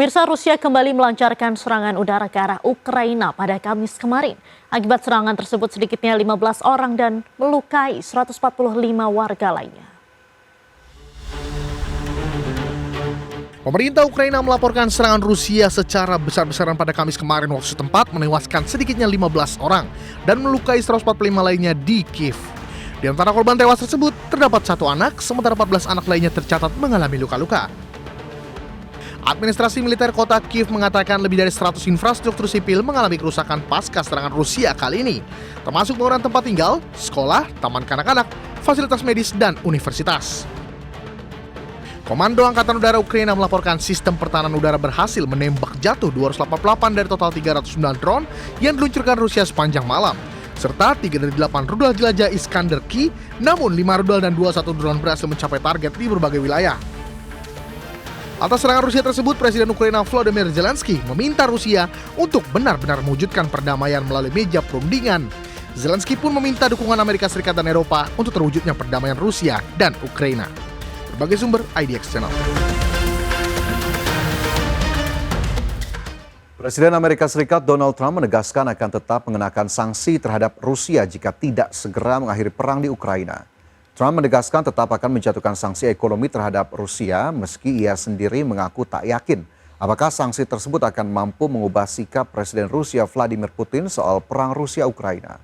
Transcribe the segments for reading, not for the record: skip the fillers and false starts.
Pemirsa, Rusia kembali melancarkan serangan udara ke arah Ukraina pada Kamis kemarin. Akibat serangan tersebut sedikitnya 15 orang dan melukai 145 warga lainnya. Pemerintah Ukraina melaporkan serangan Rusia secara besar-besaran pada Kamis kemarin waktu setempat menewaskan sedikitnya 15 orang dan melukai 145 lainnya di Kiev. Di antara korban tewas tersebut terdapat 1 anak, sementara 14 anak lainnya tercatat mengalami luka-luka. Administrasi militer kota Kiev mengatakan lebih dari 100 infrastruktur sipil mengalami kerusakan pasca serangan Rusia kali ini, termasuk bangunan tempat tinggal, sekolah, taman kanak-kanak, fasilitas medis, dan universitas. Komando Angkatan Udara Ukraina melaporkan sistem pertahanan udara berhasil menembak jatuh 288 dari total 309 drone yang diluncurkan Rusia sepanjang malam, serta 3 dari 8 rudal jelajah Iskander-K, namun 5 rudal dan 21 drone berhasil mencapai target di berbagai wilayah. Atas serangan Rusia tersebut, Presiden Ukraina Volodymyr Zelensky meminta Rusia untuk benar-benar mewujudkan perdamaian melalui meja perundingan. Zelensky pun meminta dukungan Amerika Serikat dan Eropa untuk terwujudnya perdamaian Rusia dan Ukraina. Berbagai sumber, IDX Channel. Presiden Amerika Serikat Donald Trump menegaskan akan tetap mengenakan sanksi terhadap Rusia jika tidak segera mengakhiri perang di Ukraina. Trump menegaskan tetap akan menjatuhkan sanksi ekonomi terhadap Rusia meski ia sendiri mengaku tak yakin apakah sanksi tersebut akan mampu mengubah sikap Presiden Rusia Vladimir Putin soal perang Rusia-Ukraina.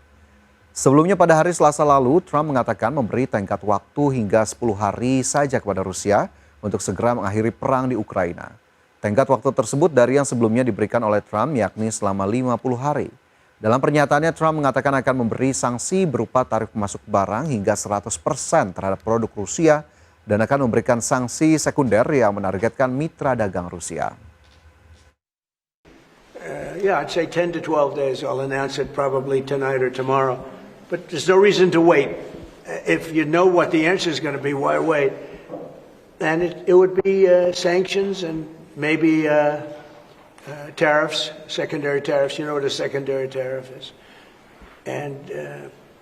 Sebelumnya pada hari Selasa lalu, Trump mengatakan memberi tenggat waktu hingga 10 hari saja kepada Rusia untuk segera mengakhiri perang di Ukraina. Tenggat waktu tersebut dari yang sebelumnya diberikan oleh Trump yakni selama 50 hari. Dalam pernyataannya, Trump mengatakan akan memberi sanksi berupa tarif masuk barang hingga 100% terhadap produk Rusia dan akan memberikan sanksi sekunder yang menargetkan mitra dagang Rusia. I'd say 10 to 12 days. I'll announce it probably tonight or tomorrow. But there's no reason to wait. If you know what the answer is going to be, why wait? And it would be sanctions and maybe tariffs, secondary tariffs. You know what a secondary tariff is. And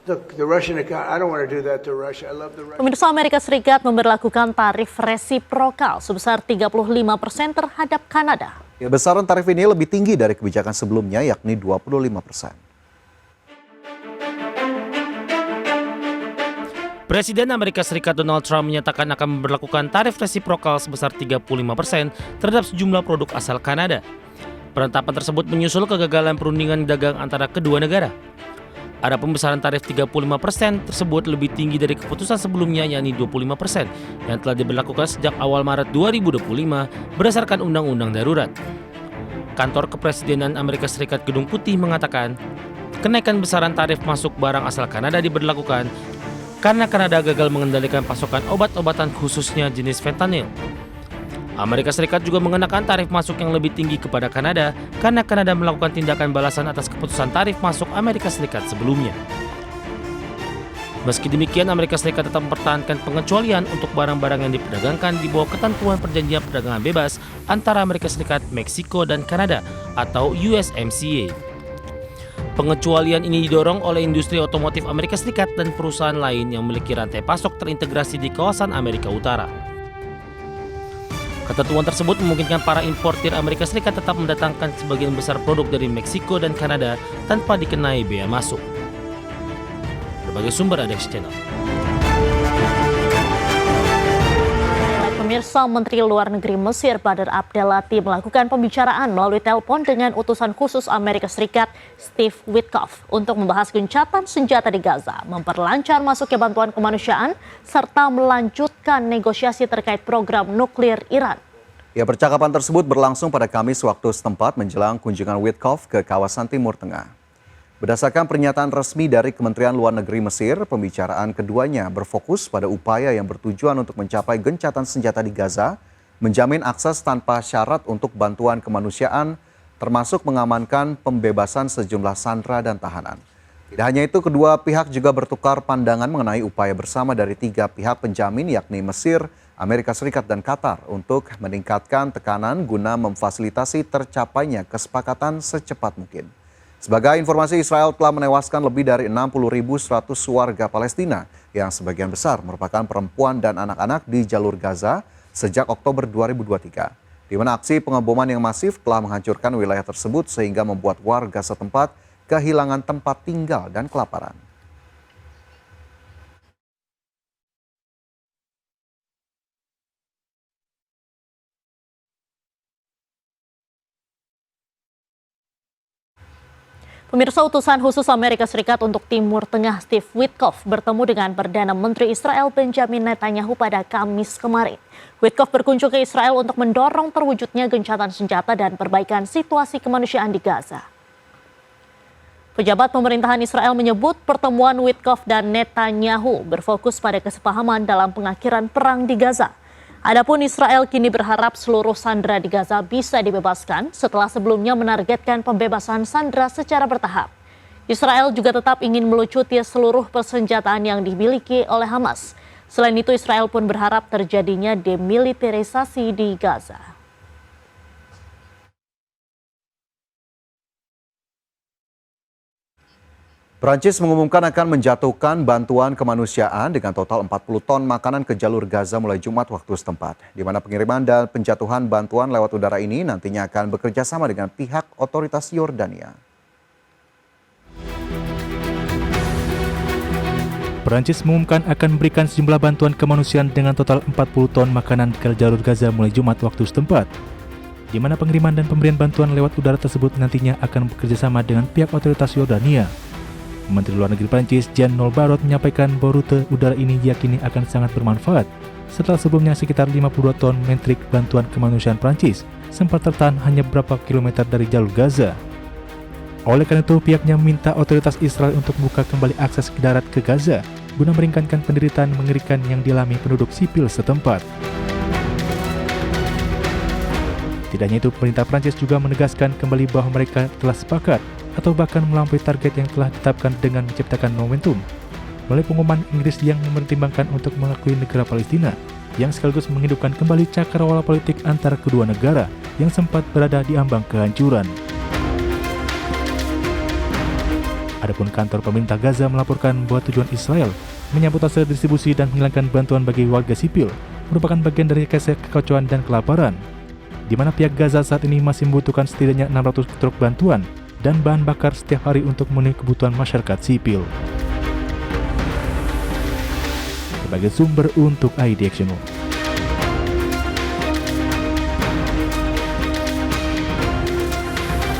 look, the Russian economy, I don't want to do that to Russia. I love the Russian. Pemirsa, Amerika Serikat memberlakukan tarif resiprokal sebesar 35% terhadap Kanada. Ya, besaran tarif ini lebih tinggi dari kebijakan sebelumnya yakni 25%. Presiden Amerika Serikat Donald Trump menyatakan akan memberlakukan tarif resiprokal sebesar 35% terhadap sejumlah produk asal Kanada. Penetapan tersebut menyusul kegagalan perundingan dagang antara kedua negara. Ada pembesaran tarif 35% tersebut lebih tinggi dari keputusan sebelumnya yakni 25% yang telah diberlakukan sejak awal Maret 2025 berdasarkan Undang-Undang Darurat. Kantor Kepresidenan Amerika Serikat Gedung Putih mengatakan kenaikan besaran tarif masuk barang asal Kanada diberlakukan karena Kanada gagal mengendalikan pasokan obat-obatan khususnya jenis fentanyl. Amerika Serikat juga mengenakan tarif masuk yang lebih tinggi kepada Kanada karena Kanada melakukan tindakan balasan atas keputusan tarif masuk Amerika Serikat sebelumnya. Meski demikian, Amerika Serikat tetap mempertahankan pengecualian untuk barang-barang yang diperdagangkan di bawah ketentuan perjanjian perdagangan bebas antara Amerika Serikat, Meksiko, dan Kanada atau USMCA. Pengecualian ini didorong oleh industri otomotif Amerika Serikat dan perusahaan lain yang memiliki rantai pasok terintegrasi di kawasan Amerika Utara. Ketentuan tersebut memungkinkan para importir Amerika Serikat tetap mendatangkan sebagian besar produk dari Meksiko dan Kanada tanpa dikenai bea masuk. Berbagai sumber IDX Channel. Pemirsa, Menteri Luar Negeri Mesir Badr Abdelati melakukan pembicaraan melalui telepon dengan utusan khusus Amerika Serikat Steve Witkoff untuk membahas gencatan senjata di Gaza, memperlancar masuknya bantuan kemanusiaan, serta melanjutkan negosiasi terkait program nuklir Iran. Ya, percakapan tersebut berlangsung pada Kamis waktu setempat menjelang kunjungan Witkoff ke kawasan Timur Tengah. Berdasarkan pernyataan resmi dari Kementerian Luar Negeri Mesir, pembicaraan keduanya berfokus pada upaya yang bertujuan untuk mencapai gencatan senjata di Gaza, menjamin akses tanpa syarat untuk bantuan kemanusiaan, termasuk mengamankan pembebasan sejumlah sandera dan tahanan. Tidak hanya itu, kedua pihak juga bertukar pandangan mengenai upaya bersama dari 3 pihak penjamin yakni Mesir, Amerika Serikat, dan Qatar untuk meningkatkan tekanan guna memfasilitasi tercapainya kesepakatan secepat mungkin. Sebagai informasi, Israel telah menewaskan lebih dari 60.100 warga Palestina yang sebagian besar merupakan perempuan dan anak-anak di jalur Gaza sejak Oktober 2023. di mana aksi pengeboman yang masif telah menghancurkan wilayah tersebut sehingga membuat warga setempat kehilangan tempat tinggal dan kelaparan. Pemirsa, utusan khusus Amerika Serikat untuk Timur Tengah Steve Witkoff bertemu dengan Perdana Menteri Israel Benjamin Netanyahu pada Kamis kemarin. Witkoff berkunjung ke Israel untuk mendorong terwujudnya gencatan senjata dan perbaikan situasi kemanusiaan di Gaza. Pejabat pemerintahan Israel menyebut pertemuan Witkoff dan Netanyahu berfokus pada kesepahaman dalam pengakhiran perang di Gaza. Adapun Israel kini berharap seluruh sandera di Gaza bisa dibebaskan setelah sebelumnya menargetkan pembebasan sandera secara bertahap. Israel juga tetap ingin melucuti seluruh persenjataan yang dimiliki oleh Hamas. Selain itu, Israel pun berharap terjadinya demilitarisasi di Gaza. Prancis mengumumkan akan menjatuhkan bantuan kemanusiaan dengan total 40 ton makanan ke jalur Gaza mulai Jumat waktu setempat, di mana pengiriman dan penjatuhan bantuan lewat udara ini nantinya akan bekerja sama dengan pihak otoritas Yordania. Prancis mengumumkan akan memberikan sejumlah bantuan kemanusiaan dengan total 40 ton makanan ke jalur Gaza mulai Jumat waktu setempat, di mana pengiriman dan pemberian bantuan lewat udara tersebut nantinya akan bekerja sama dengan pihak otoritas Yordania. Menteri Luar Negeri Prancis Jean-Noël Barrot menyampaikan bahwa rute udara ini diyakini akan sangat bermanfaat setelah sebelumnya sekitar 52 ton metrik bantuan kemanusiaan Prancis sempat tertahan hanya beberapa kilometer dari jalur Gaza. Oleh karena itu, pihaknya meminta otoritas Israel untuk membuka kembali akses ke darat ke Gaza guna meringankan penderitaan mengerikan yang dialami penduduk sipil setempat. Tidak hanya itu, pemerintah Prancis juga menegaskan kembali bahwa mereka telah sepakat atau bahkan melampaui target yang telah ditetapkan dengan menciptakan momentum melalui pengumuman Inggris yang mempertimbangkan untuk mengakui negara Palestina yang sekaligus menghidupkan kembali cakrawala politik antara kedua negara yang sempat berada di ambang kehancuran. Adapun kantor pemerintah Gaza melaporkan bahwa tujuan Israel menyambut hasil distribusi dan menghilangkan bantuan bagi warga sipil merupakan bagian dari kekacauan dan kelaparan, di mana pihak Gaza saat ini masih membutuhkan setidaknya 600 truk bantuan dan bahan bakar setiap hari untuk memenuhi kebutuhan masyarakat sipil. Sebagai sumber untuk ID Action.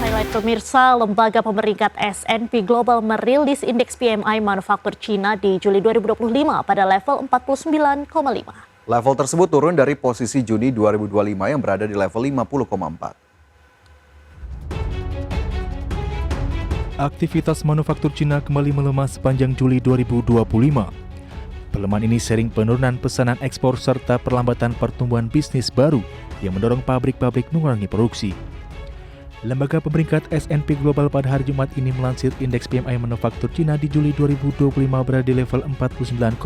Highlight pemirsa, lembaga pemeringkat S&P Global merilis indeks PMI manufaktur Cina di Juli 2025 pada level 49,5. Level tersebut turun dari posisi Juni 2025 yang berada di level 50,4. Aktivitas manufaktur Cina kembali melemah sepanjang Juli 2025. Pelemahan ini sering penurunan pesanan ekspor serta perlambatan pertumbuhan bisnis baru yang mendorong pabrik-pabrik mengurangi produksi. Lembaga pemeringkat S&P Global pada hari Jumat ini melansir indeks PMI manufaktur Cina di Juli 2025 berada di level 49,5.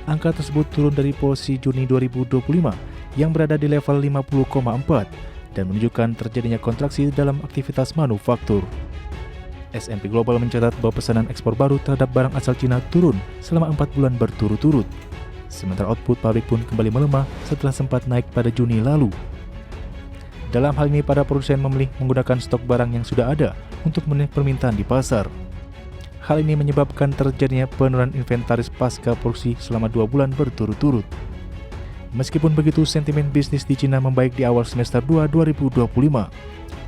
Angka tersebut turun dari posisi Juni 2025 yang berada di level 50,4 dan menunjukkan terjadinya kontraksi dalam aktivitas manufaktur. S&P Global mencatat bahwa pesanan ekspor baru terhadap barang asal Cina turun selama 4 bulan berturut-turut. Sementara output pabrik pun kembali melemah setelah sempat naik pada Juni lalu. Dalam hal ini, para produsen memilih menggunakan stok barang yang sudah ada untuk memenuhi permintaan di pasar. Hal ini menyebabkan terjadinya penurunan inventaris pasca produksi selama 2 bulan berturut-turut. Meskipun begitu, sentimen bisnis di Cina membaik di awal semester 2 2025.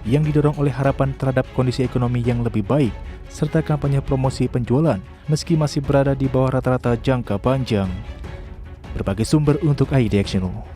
Yang didorong oleh harapan terhadap kondisi ekonomi yang lebih baik, serta kampanye promosi penjualan, meski masih berada di bawah rata-rata jangka panjang. Berbagai sumber untuk ID Action.